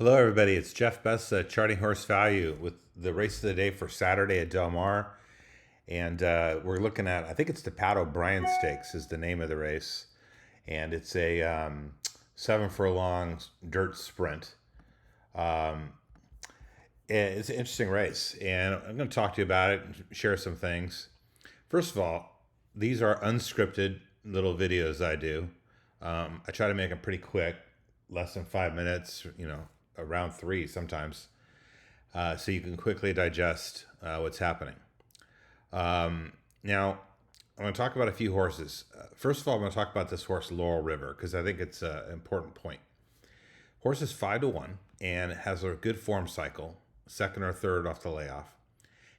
Hello, everybody. It's Jeff Bessa, Charting Horse Value with the race of the day for Saturday at Del Mar. And we're looking at, I think it's the Pat O'Brien Stakes is the name of the race. And it's a 7 furlong dirt sprint. Um, it's an interesting race. And I'm going to talk to you about it and share some things. First of all, these are unscripted little videos I do. I try to make them pretty quick, less than 5 minutes, around three sometimes, so you can quickly digest what's happening. Now, I'm going to talk about a few horses. First of all, I'm going to talk about this horse, Laurel River, because I think it's an important point. Horse is 5-1 and has a good form cycle, second or third off the layoff.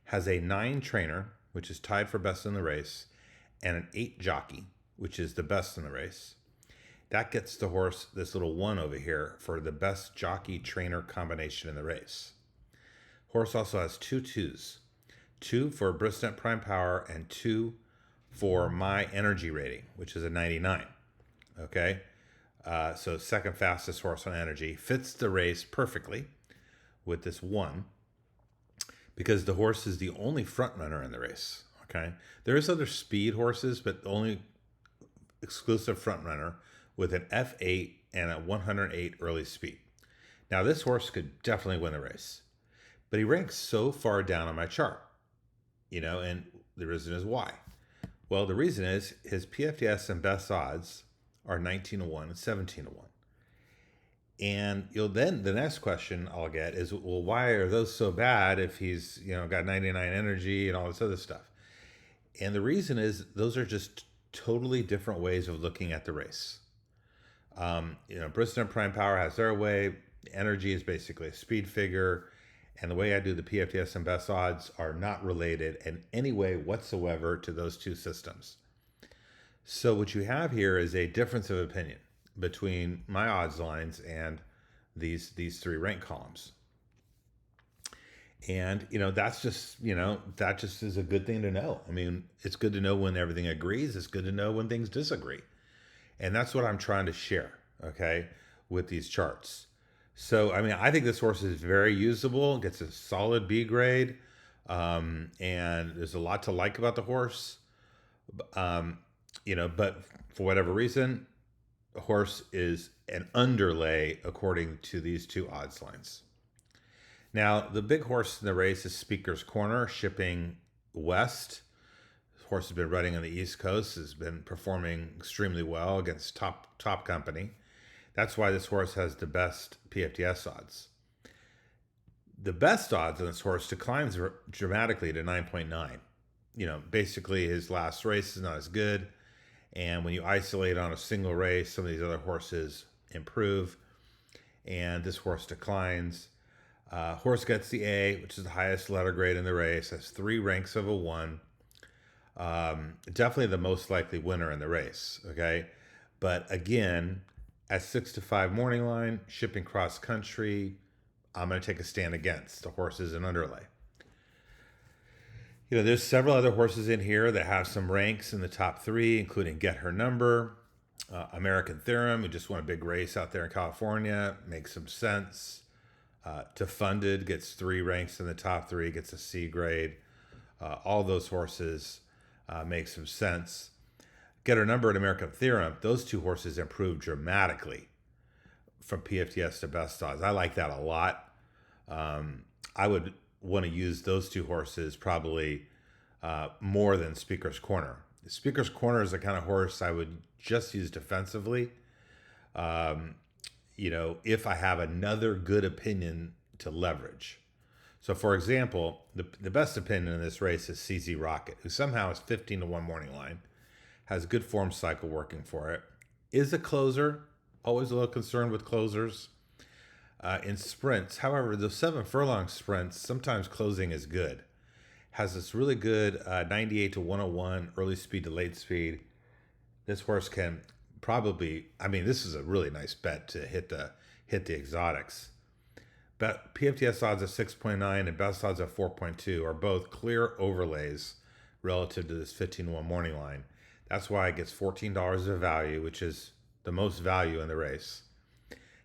Has a 9 trainer, which is tied for best in the race, and an 8 jockey, which is the best in the race. That gets the horse this little 1 over here for the best jockey trainer combination in the race. Horse also has 2 twos, 2 for Brisnet Prime Power and 2 for My Energy Rating, which is a 99. Okay, so second fastest horse on energy, fits the race perfectly with this 1 because the horse is the only front runner in the race. Okay, there is other speed horses, but the only exclusive front runner with an F8 and a 108 early speed. Now, this horse could definitely win the race, but he ranks so far down on my chart, and the reason is why. Well, the reason is his PFDS and best odds are 19-1 and 17-1. And the next question I'll get is, well, why are those so bad if he's, got 99 energy and all this other stuff? And the reason is those are just totally different ways of looking at the race. Brisnet Prime Power has their way. Energy is basically a speed figure. And the way I do the PFTS and best odds are not related in any way whatsoever to those two systems. So what you have here is a difference of opinion between my odds lines and these 3 rank columns. And, that's just, that just is a good thing to know. I mean, it's good to know when everything agrees. It's good to know when things disagree. And that's what I'm trying to share, okay, with these charts. So, I think this horse is very usable, gets a solid B grade, and there's a lot to like about the horse. But for whatever reason, the horse is an underlay according to these 2 odds lines. Now, the big horse in the race is Speaker's Corner, shipping west. Horse has been running on the East Coast, has been performing extremely well against top company. That's why this horse has the best PFDS odds. The best odds on this horse declines dramatically to 9.9. Basically his last race is not as good. And when you isolate on a single race, some of these other horses improve. And this horse declines. Horse gets the A, which is the highest letter grade in the race, has 3 ranks of a 1. Definitely the most likely winner in the race, okay? But again, at 6-5 morning line, shipping cross country, I'm going to take a stand against. The horse is an underlay. There's several other horses in here that have some ranks in the top 3, including Get Her Number, American Theorem, who just won a big race out there in California, makes some sense. To Funded gets 3 ranks in the top 3, gets a C grade. All those horses make some sense. Get Her Number and American Theorem, those 2 horses improved dramatically from PFTS to best odds. I like that a lot. I would want to use those 2 horses probably more than Speaker's Corner. Speaker's Corner is the kind of horse I would just use defensively. If I have another good opinion to leverage. So, for example, the best opinion in this race is CZ Rocket, who somehow is 15-1 morning line, has good form cycle working for it, is a closer, always a little concerned with closers in sprints. However, the 7 furlong sprints, sometimes closing is good. Has this really good 98-101 early speed to late speed. This horse can probably, this is a really nice bet to hit the exotics. But PFTS odds of 6.9 and best odds of 4.2 are both clear overlays relative to this 15-1 morning line. That's why it gets $14 of value, which is the most value in the race.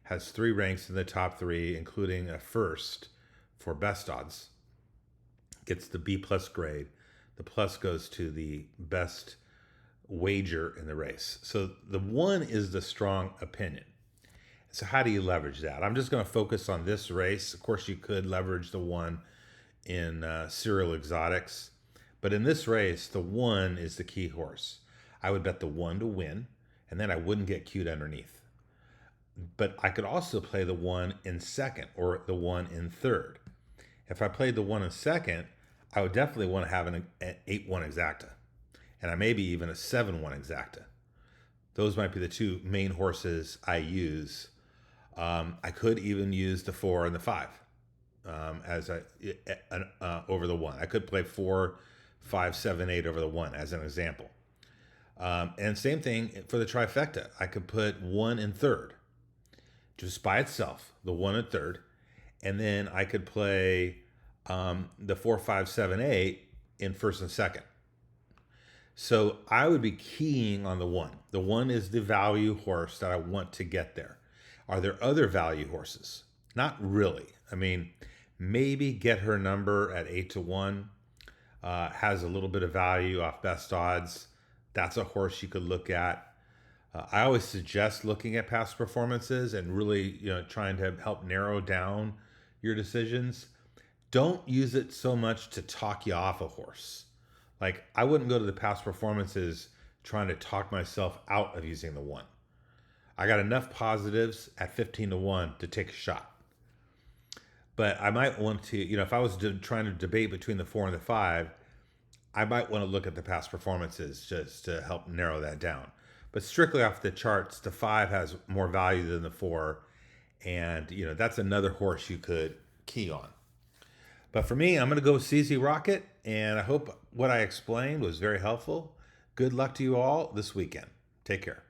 has 3 ranks in the top 3, including a first for best odds. Gets the B plus grade. The plus goes to the best wager in the race. So the 1 is the strong opinion. So how do you leverage that? I'm just going to focus on this race. Of course, you could leverage the 1 in serial exotics, but in this race, the 1 is the key horse. I would bet the 1 to win, and then I wouldn't get cued underneath. But I could also play the 1 in second or the 1 in third. If I played the 1 in second, I would definitely want to have an 8-1 exacta, and I maybe even a 7-1 exacta. Those might be the 2 main horses I use. I could even use the 4 and the 5 as over the 1. I could play 4, 5, 7, 8 over the 1 as an example. And same thing for the trifecta. I could put 1 in third, just by itself, the 1 in third, and then I could play the 4, 5, 7, 8 in first and second. So I would be keying on the 1. The 1 is the value horse that I want to get there. Are there other value horses? Not really. I mean, maybe Get Her Number at 8-1 has a little bit of value off best odds. That's a horse you could look at. I always suggest looking at past performances and really, trying to help narrow down your decisions. Don't use it so much to talk you off a horse. Like, I wouldn't go to the past performances trying to talk myself out of using the 1. I got enough positives at 15-1 to take a shot. But I might want to, if I was trying to debate between the 4 and the 5, I might want to look at the past performances just to help narrow that down. But strictly off the charts, the 5 has more value than the 4. And, that's another horse you could key on. But for me, I'm going to go with CZ Rocket. And I hope what I explained was very helpful. Good luck to you all this weekend. Take care.